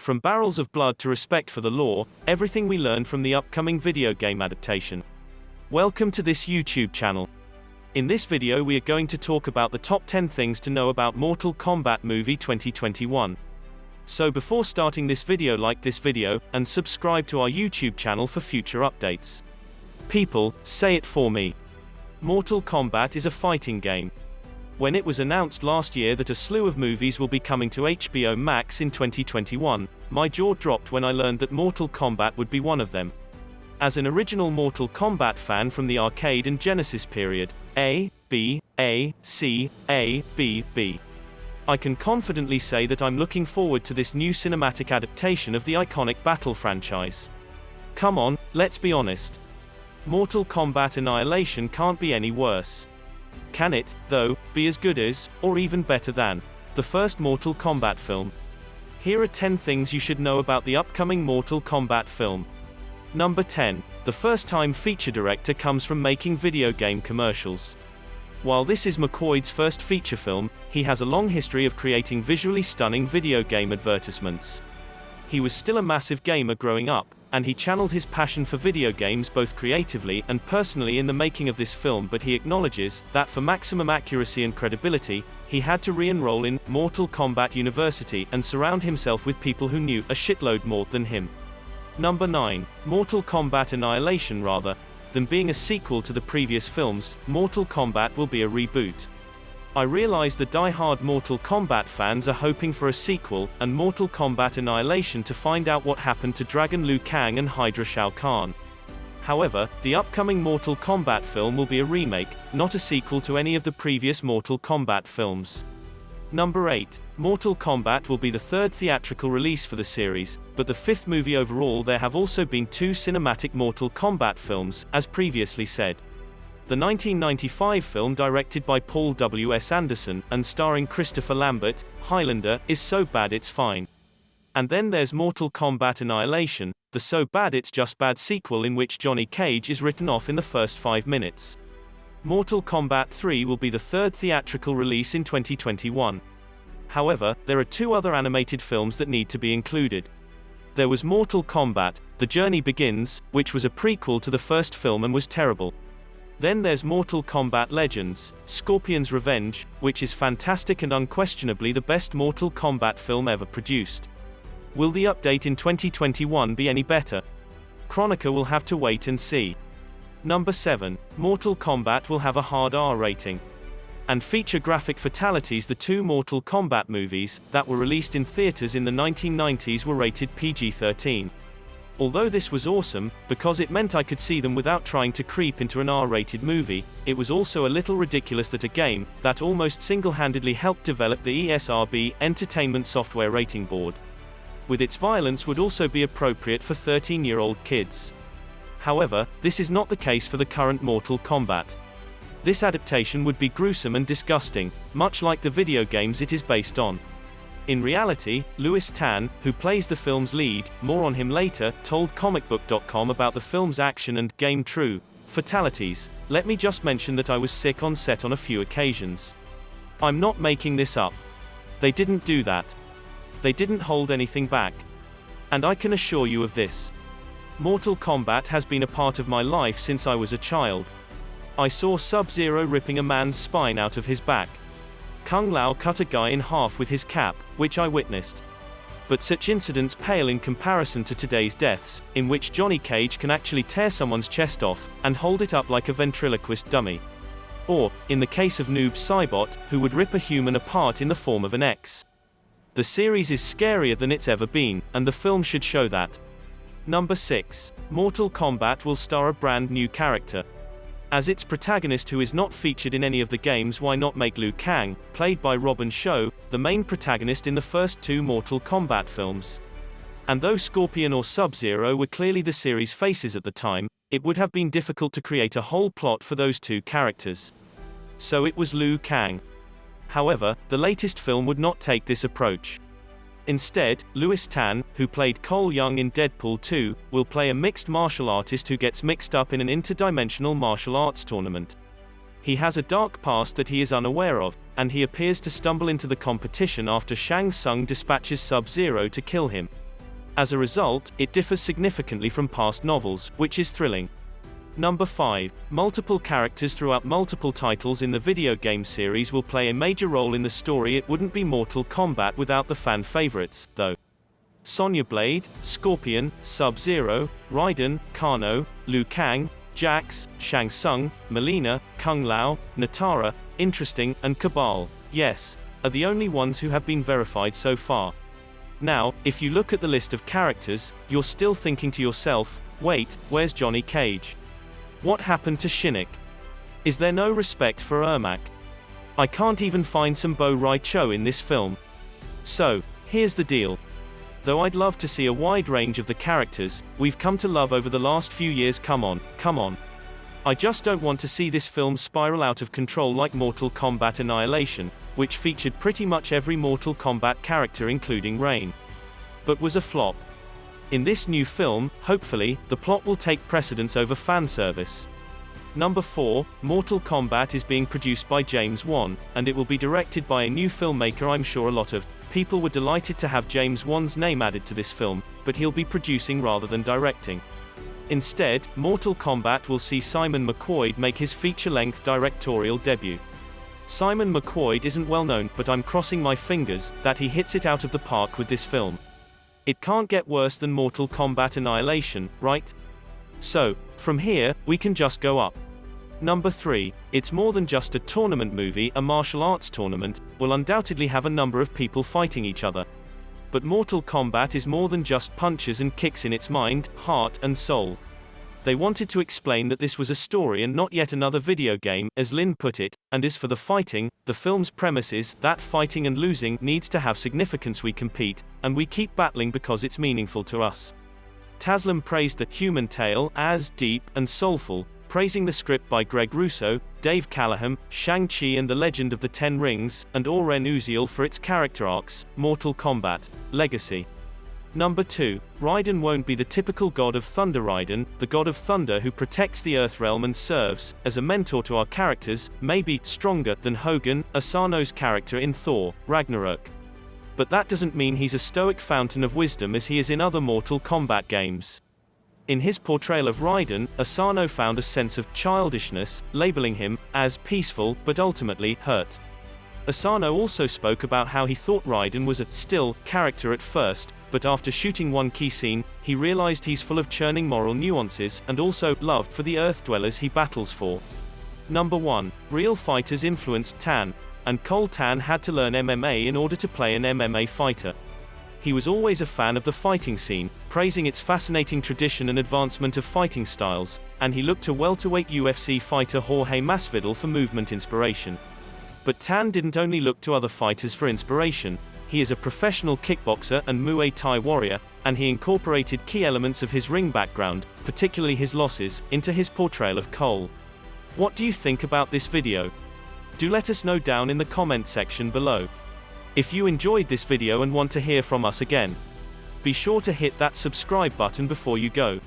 From barrels of blood to respect for the law, everything we learn from the upcoming video game adaptation. Welcome to this YouTube channel. In this video we are going to talk about the top 10 things to know about Mortal Kombat movie 2021. So before starting this video, like this video, and subscribe to our YouTube channel for future updates. People, say it for me. Mortal Kombat is a fighting game. When it was announced last year that a slew of movies will be coming to HBO Max in 2021, my jaw dropped when I learned that Mortal Kombat would be one of them. As an original Mortal Kombat fan from the arcade and Genesis period, A, B, C, A, B, B. I can confidently say that I'm looking forward to this new cinematic adaptation of the iconic battle franchise. Come on, let's be honest. Mortal Kombat Annihilation can't be any worse. Can it, though, be as good as, or even better than, the first Mortal Kombat film? Here are 10 things you should know about the upcoming Mortal Kombat film. Number 10. The first-time feature director comes from making video game commercials. While this is McCoy's first feature film, he has a long history of creating visually stunning video game advertisements. He was still a massive gamer growing up, and he channeled his passion for video games both creatively and personally in the making of this film, but he acknowledges that for maximum accuracy and credibility, he had to re-enroll in Mortal Kombat University and surround himself with people who knew a shitload more than him. Number 9. Mortal Kombat Annihilation. Rather than being a sequel to the previous films, Mortal Kombat will be a reboot. I realize the die-hard Mortal Kombat fans are hoping for a sequel, and Mortal Kombat Annihilation to find out what happened to Dragon Liu Kang and Hydra Shao Khan. However, the upcoming Mortal Kombat film will be a remake, not a sequel to any of the previous Mortal Kombat films. Number 8. Mortal Kombat will be the third theatrical release for the series, but the fifth movie overall. There have also been two cinematic Mortal Kombat films, as previously said. The 1995 film, directed by Paul W. S. Anderson, and starring Christopher Lambert, Highlander, is so bad it's fine. And then there's Mortal Kombat Annihilation, the so bad it's just bad sequel in which Johnny Cage is written off in the first 5 minutes. Mortal Kombat 3 will be the third theatrical release in 2021. However, there are two other animated films that need to be included. There was Mortal Kombat: The Journey Begins, which was a prequel to the first film and was terrible. Then there's Mortal Kombat Legends: Scorpion's Revenge, which is fantastic and unquestionably the best Mortal Kombat film ever produced. Will the update in 2021 be any better? Chronica will have to wait and see. Number 7. Mortal Kombat will have a hard R rating and feature graphic fatalities. The two Mortal Kombat movies that were released in theaters in the 1990s were rated PG-13. Although this was awesome, because it meant I could see them without trying to creep into an R-rated movie, it was also a little ridiculous that a game that almost single-handedly helped develop the ESRB Entertainment Software Rating Board, with its violence, would also be appropriate for 13-year-old kids. However, this is not the case for the current Mortal Kombat. This adaptation would be gruesome and disgusting, much like the video games it is based on. In reality, Lewis Tan, who plays the film's lead, more on him later, told comicbook.com about the film's action and game true fatalities. Let me just mention that I was sick on set on a few occasions. I'm not making this up. They didn't do that. They didn't hold anything back. And I can assure you of this. Mortal Kombat has been a part of my life since I was a child. I saw Sub-Zero ripping a man's spine out of his back. Kung Lao cut a guy in half with his cap, which I witnessed. But such incidents pale in comparison to today's deaths, in which Johnny Cage can actually tear someone's chest off, and hold it up like a ventriloquist dummy. Or, in the case of Noob Saibot, who would rip a human apart in the form of an X. The series is scarier than it's ever been, and the film should show that. Number 6. Mortal Kombat will star a brand new character. As its protagonist, who is not featured in any of the games, why not make Liu Kang, played by Robin Shou, the main protagonist in the first two Mortal Kombat films? And though Scorpion or Sub-Zero were clearly the series' faces at the time, it would have been difficult to create a whole plot for those two characters. So it was Liu Kang. However, the latest film would not take this approach. Instead, Lewis Tan, who played Cole Young in Deadpool 2, will play a mixed martial artist who gets mixed up in an interdimensional martial arts tournament. He has a dark past that he is unaware of, and he appears to stumble into the competition after Shang Tsung dispatches Sub-Zero to kill him. As a result, it differs significantly from past novels, which is thrilling. Number 5. Multiple characters throughout multiple titles in the video game series will play a major role in the story. It wouldn't be Mortal Kombat without the fan favorites, though. Sonya Blade, Scorpion, Sub-Zero, Raiden, Kano, Liu Kang, Jax, Shang Tsung, Mileena, Kung Lao, Natara, Interesting, and Cabal, yes, are the only ones who have been verified so far. Now, if you look at the list of characters, you're still thinking to yourself, wait, where's Johnny Cage? What happened to Shinnok? Is there no respect for Ermac? I can't even find some Bo Rai Cho in this film. So, here's the deal. Though I'd love to see a wide range of the characters we've come to love over the last few years, come on. I just don't want to see this film spiral out of control like Mortal Kombat Annihilation, which featured pretty much every Mortal Kombat character including Rain. But was a flop. In this new film, hopefully, the plot will take precedence over fan service. Number 4, Mortal Kombat is being produced by James Wan, and it will be directed by a new filmmaker. I'm sure a lot of people were delighted to have James Wan's name added to this film, but he'll be producing rather than directing. Instead, Mortal Kombat will see Simon McQuoid make his feature-length directorial debut. Simon McQuoid isn't well known, but I'm crossing my fingers that he hits it out of the park with this film. It can't get worse than Mortal Kombat Annihilation, right? So, from here, we can just go up. Number 3, it's more than just a tournament movie. A martial arts tournament will undoubtedly have a number of people fighting each other. But Mortal Kombat is more than just punches and kicks in its mind, heart, and soul. They wanted to explain that this was a story and not yet another video game, as Lin put it, and as for the fighting, the film's premise is that fighting and losing needs to have significance. We compete, and we keep battling because it's meaningful to us. Taslim praised the human tale as deep and soulful, praising the script by Greg Russo, Dave Callaham, Shang-Chi and the Legend of the Ten Rings, and Oren Uziel for its character arcs. Mortal Kombat Legacy. Number 2, Raiden won't be the typical God of Thunder. Raiden, the God of Thunder who protects the Earthrealm and serves as a mentor to our characters, may be stronger than Hogun, Asano's character in Thor: Ragnarok. But that doesn't mean he's a stoic fountain of wisdom as he is in other Mortal Kombat games. In his portrayal of Raiden, Asano found a sense of childishness, labeling him as peaceful but ultimately hurt. Asano also spoke about how he thought Raiden was a still character at first, but after shooting one key scene, he realized he's full of churning moral nuances, and also love for the Earth dwellers he battles for. Number 1, real fighters influenced Tan, and Cole Tan had to learn MMA in order to play an MMA fighter. He was always a fan of the fighting scene, praising its fascinating tradition and advancement of fighting styles, and he looked to welterweight UFC fighter Jorge Masvidal for movement inspiration. But Tan didn't only look to other fighters for inspiration. He is a professional kickboxer and Muay Thai warrior, and he incorporated key elements of his ring background, particularly his losses, into his portrayal of Cole. What do you think about this video? Do let us know down in the comment section below. If you enjoyed this video and want to hear from us again, be sure to hit that subscribe button before you go.